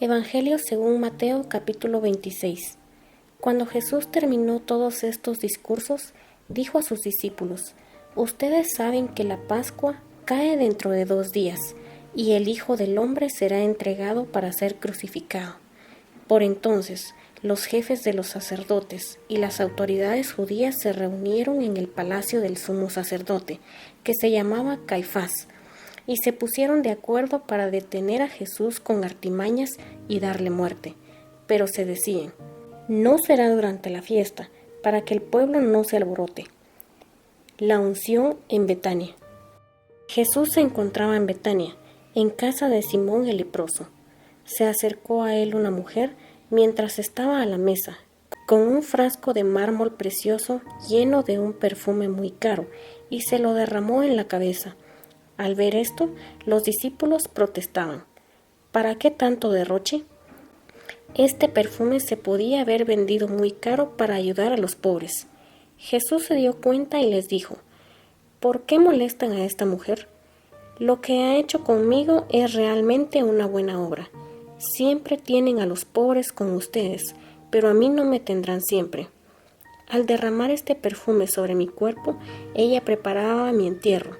Evangelio según Mateo capítulo 26. Cuando Jesús terminó todos estos discursos, dijo a sus discípulos: Ustedes saben que la Pascua cae dentro de 2 días, y el Hijo del Hombre será entregado para ser crucificado. Por entonces, los jefes de los sacerdotes y las autoridades judías se reunieron en el palacio del sumo sacerdote, que se llamaba Caifás, y se pusieron de acuerdo para detener a Jesús con artimañas y darle muerte. Pero se decían: no será durante la fiesta, para que el pueblo no se alborote. La unción en Betania. Jesús se encontraba en Betania, en casa de Simón el leproso. Se acercó a él una mujer mientras estaba a la mesa, con un frasco de mármol precioso lleno de un perfume muy caro, y se lo derramó en la cabeza. Al ver esto, los discípulos protestaban: ¿para qué tanto derroche? Este perfume se podía haber vendido muy caro para ayudar a los pobres. Jesús se dio cuenta y les dijo: ¿por qué molestan a esta mujer? Lo que ha hecho conmigo es realmente una buena obra. Siempre tienen a los pobres con ustedes, pero a mí no me tendrán siempre. Al derramar este perfume sobre mi cuerpo, ella preparaba mi entierro.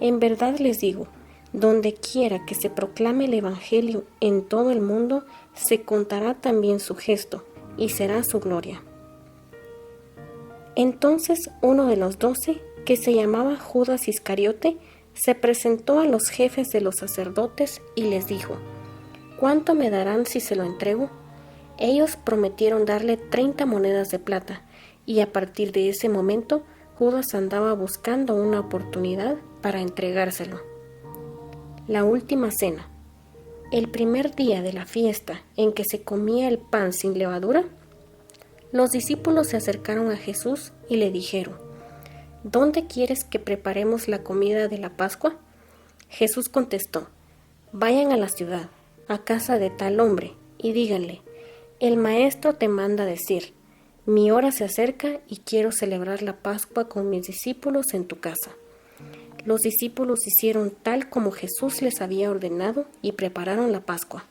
En verdad les digo, donde quiera que se proclame el Evangelio en todo el mundo, se contará también su gesto, y será su gloria. Entonces uno de los 12, que se llamaba Judas Iscariote, se presentó a los jefes de los sacerdotes y les dijo: ¿cuánto me darán si se lo entrego? Ellos prometieron darle 30 monedas de plata, y a partir de ese momento Judas andaba buscando una oportunidad para entregárselo. La última cena. El primer día de la fiesta en que se comía el pan sin levadura, los discípulos se acercaron a Jesús y le dijeron: ¿dónde quieres que preparemos la comida de la Pascua? Jesús contestó: vayan a la ciudad, a casa de tal hombre, y díganle: el maestro te manda decir, mi hora se acerca y quiero celebrar la Pascua con mis discípulos en tu casa. Los discípulos hicieron tal como Jesús les había ordenado y prepararon la Pascua.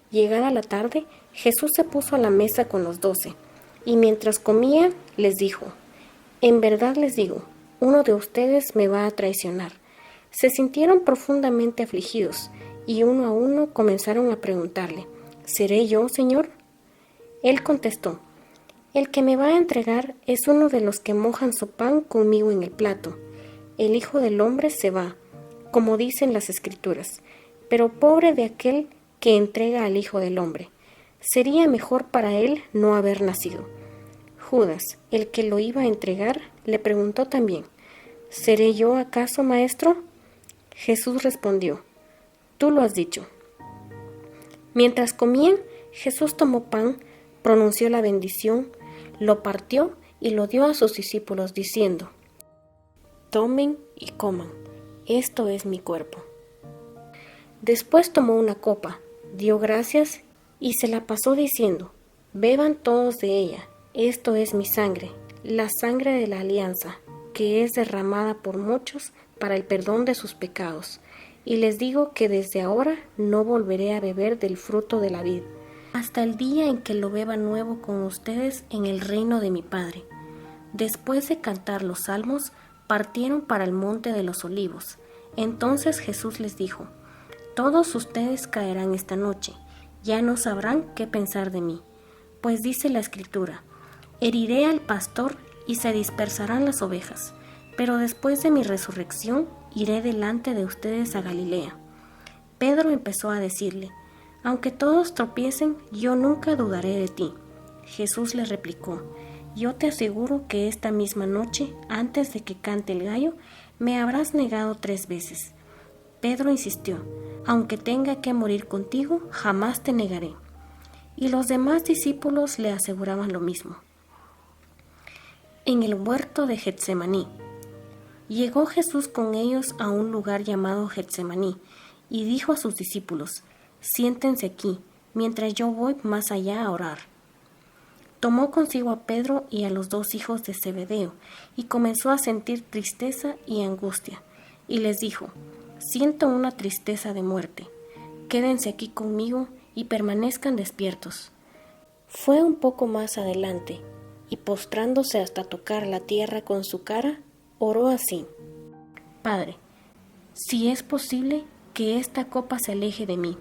Llegada la tarde, Jesús se puso a la mesa con los 12, y mientras comía les dijo: en verdad les digo, uno de ustedes me va a traicionar. Se sintieron profundamente afligidos, y uno a uno comenzaron a preguntarle: ¿seré yo, Señor? Él contestó: el que me va a entregar es uno de los que mojan su pan conmigo en el plato. El Hijo del Hombre se va, como dicen las Escrituras, pero pobre de aquel que entrega al Hijo del Hombre. Sería mejor para él no haber nacido. Judas, el que lo iba a entregar, le preguntó también: ¿seré yo acaso, maestro? Jesús respondió: tú lo has dicho. Mientras comían, Jesús tomó pan, pronunció la bendición, lo partió y lo dio a sus discípulos diciendo: tomen y coman, esto es mi cuerpo. Después tomó una copa, dio gracias y se la pasó diciendo: beban todos de ella, esto es mi sangre, la sangre de la alianza, que es derramada por muchos para el perdón de sus pecados. Y les digo que desde ahora no volveré a beber del fruto de la vid, hasta el día en que lo beba nuevo con ustedes en el reino de mi Padre. Después de cantar los salmos, partieron para el monte de los olivos. Entonces Jesús les dijo: todos ustedes caerán esta noche, ya no sabrán qué pensar de mí. Pues dice la Escritura: heriré al pastor y se dispersarán las ovejas, pero después de mi resurrección iré delante de ustedes a Galilea. Pedro empezó a decirle: aunque todos tropiecen, yo nunca dudaré de ti. Jesús le replicó: yo te aseguro que esta misma noche, antes de que cante el gallo, me habrás negado 3 veces. Pedro insistió: aunque tenga que morir contigo, jamás te negaré. Y los demás discípulos le aseguraban lo mismo. En el huerto de Getsemaní. Llegó Jesús con ellos a un lugar llamado Getsemaní, y dijo a sus discípulos: siéntense aquí, mientras yo voy más allá a orar. Tomó consigo a Pedro y a los 2 hijos de Zebedeo, y comenzó a sentir tristeza y angustia, y les dijo: siento una tristeza de muerte, quédense aquí conmigo y permanezcan despiertos. Fue un poco más adelante, y postrándose hasta tocar la tierra con su cara, oró así: Padre, si es posible, que esta copa se aleje de mí.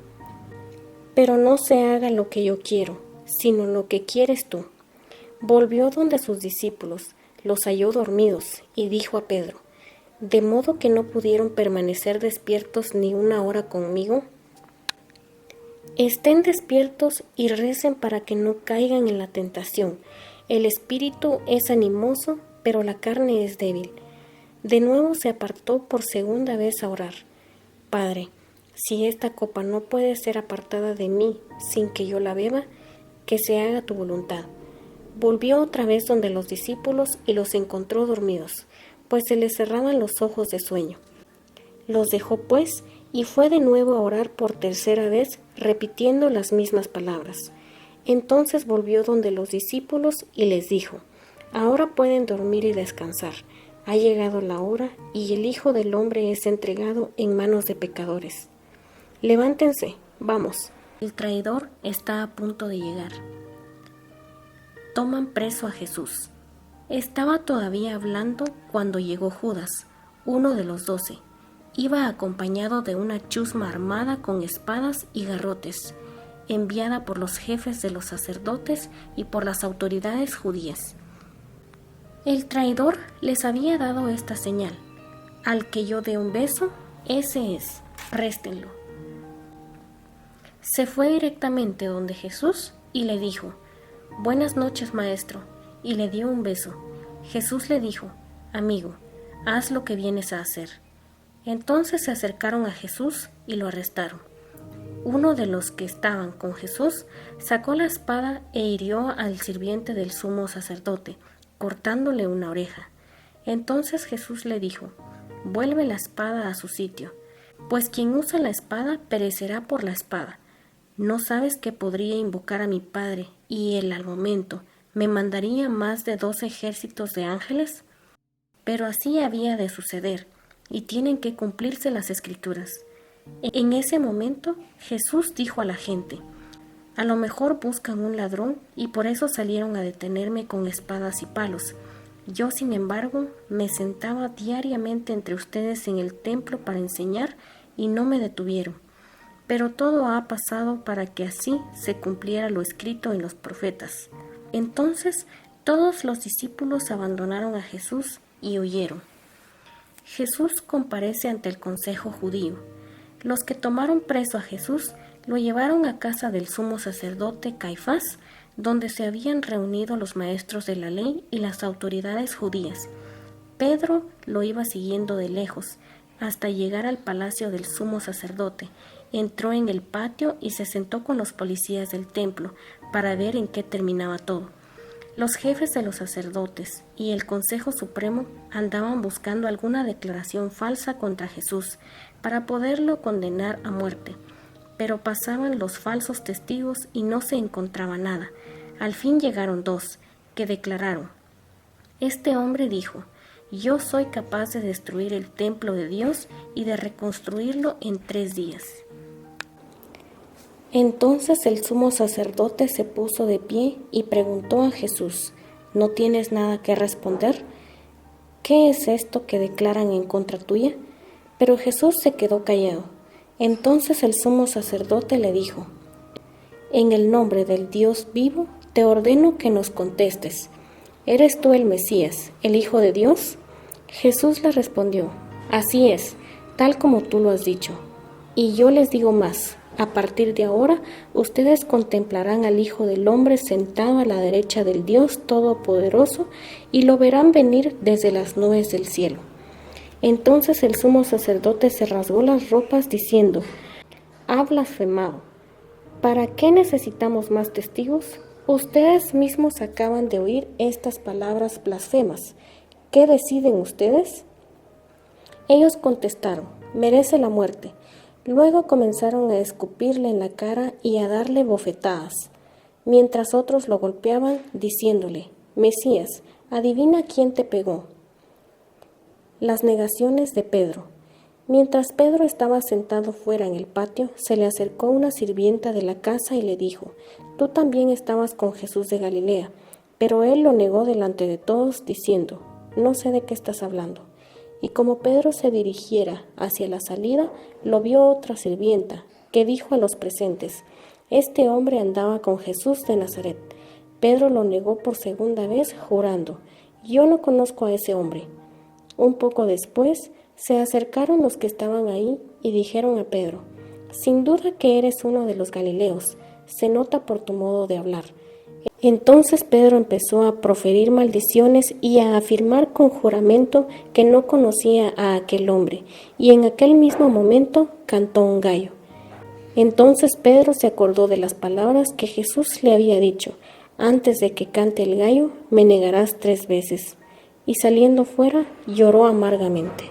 Pero no se haga lo que yo quiero, sino lo que quieres tú. Volvió donde sus discípulos, los halló dormidos, y dijo a Pedro: ¿De modo que no pudieron permanecer despiertos ni una hora conmigo? Estén despiertos y recen para que no caigan en la tentación. El espíritu es animoso, pero la carne es débil. De nuevo se apartó por segunda vez a orar: Padre, si esta copa no puede ser apartada de mí sin que yo la beba, que se haga tu voluntad. Volvió otra vez donde los discípulos y los encontró dormidos, pues se les cerraban los ojos de sueño. Los dejó pues y fue de nuevo a orar por tercera vez, repitiendo las mismas palabras. Entonces volvió donde los discípulos y les dijo: Ahora pueden dormir y descansar. Ha llegado la hora y el Hijo del Hombre es entregado en manos de pecadores. Levántense, vamos. El traidor está a punto de llegar. Toman preso a Jesús. Estaba todavía hablando cuando llegó Judas, uno de los 12. Iba acompañado de una chusma armada con espadas y garrotes, enviada por los jefes de los sacerdotes y por las autoridades judías. El traidor les había dado esta señal: al que yo dé un beso, ese es, arréstenlo. Se fue directamente donde Jesús y le dijo: Buenas noches, maestro, y le dio un beso. Jesús le dijo: Amigo, haz lo que vienes a hacer. Entonces se acercaron a Jesús y lo arrestaron. Uno de los que estaban con Jesús sacó la espada e hirió al sirviente del sumo sacerdote, cortándole una oreja. Entonces Jesús le dijo: Vuelve la espada a su sitio, pues quien usa la espada perecerá por la espada. ¿No sabes que podría invocar a mi Padre y él al momento me mandaría más de 2 ejércitos de ángeles? Pero así había de suceder, y tienen que cumplirse las Escrituras. En ese momento Jesús dijo a la gente: A lo mejor buscan un ladrón y por eso salieron a detenerme con espadas y palos. Yo, sin embargo, me sentaba diariamente entre ustedes en el templo para enseñar y no me detuvieron. Pero todo ha pasado para que así se cumpliera lo escrito en los profetas. Entonces todos los discípulos abandonaron a Jesús y huyeron. Jesús comparece ante el consejo judío. Los que tomaron preso a Jesús lo llevaron a casa del sumo sacerdote Caifás, donde se habían reunido los maestros de la ley y las autoridades judías. Pedro lo iba siguiendo de lejos, hasta llegar al palacio del sumo sacerdote. Entró en el patio y se sentó con los policías del templo para ver en qué terminaba todo. Los jefes de los sacerdotes y el Consejo Supremo andaban buscando alguna declaración falsa contra Jesús para poderlo condenar a muerte. Pero pasaban los falsos testigos y no se encontraba nada. Al fin llegaron 2, que declararon: Este hombre dijo: Yo soy capaz de destruir el templo de Dios y de reconstruirlo en 3 días. Entonces el sumo sacerdote se puso de pie y preguntó a Jesús: ¿No tienes nada que responder? ¿Qué es esto que declaran en contra tuya? Pero Jesús se quedó callado. Entonces el sumo sacerdote le dijo: En el nombre del Dios vivo, te ordeno que nos contestes. ¿Eres tú el Mesías, el Hijo de Dios? Jesús le respondió: Así es, tal como tú lo has dicho. Y yo les digo más: a partir de ahora, ustedes contemplarán al Hijo del Hombre sentado a la derecha del Dios Todopoderoso y lo verán venir desde las nubes del cielo. Entonces el sumo sacerdote se rasgó las ropas diciendo: Ha blasfemado. ¿Para qué necesitamos más testigos? Ustedes mismos acaban de oír estas palabras blasfemas. ¿Qué deciden ustedes? Ellos contestaron: merece la muerte. Luego comenzaron a escupirle en la cara y a darle bofetadas, mientras otros lo golpeaban, diciéndole: Mesías, adivina quién te pegó. Las negaciones de Pedro. Mientras Pedro estaba sentado fuera en el patio, se le acercó una sirvienta de la casa y le dijo: «Tú también estabas con Jesús de Galilea». Pero él lo negó delante de todos, diciendo: «No sé de qué estás hablando». Y como Pedro se dirigiera hacia la salida, lo vio otra sirvienta, que dijo a los presentes: «Este hombre andaba con Jesús de Nazaret». Pedro lo negó por segunda vez, jurando: «Yo no conozco a ese hombre». Un poco después, se acercaron los que estaban ahí y dijeron a Pedro: «Sin duda que eres uno de los Galileos, se nota por tu modo de hablar». Entonces Pedro empezó a proferir maldiciones y a afirmar con juramento que no conocía a aquel hombre, y en aquel mismo momento cantó un gallo. Entonces Pedro se acordó de las palabras que Jesús le había dicho: «Antes de que cante el gallo, me negarás 3 veces». Y saliendo fuera, lloró amargamente.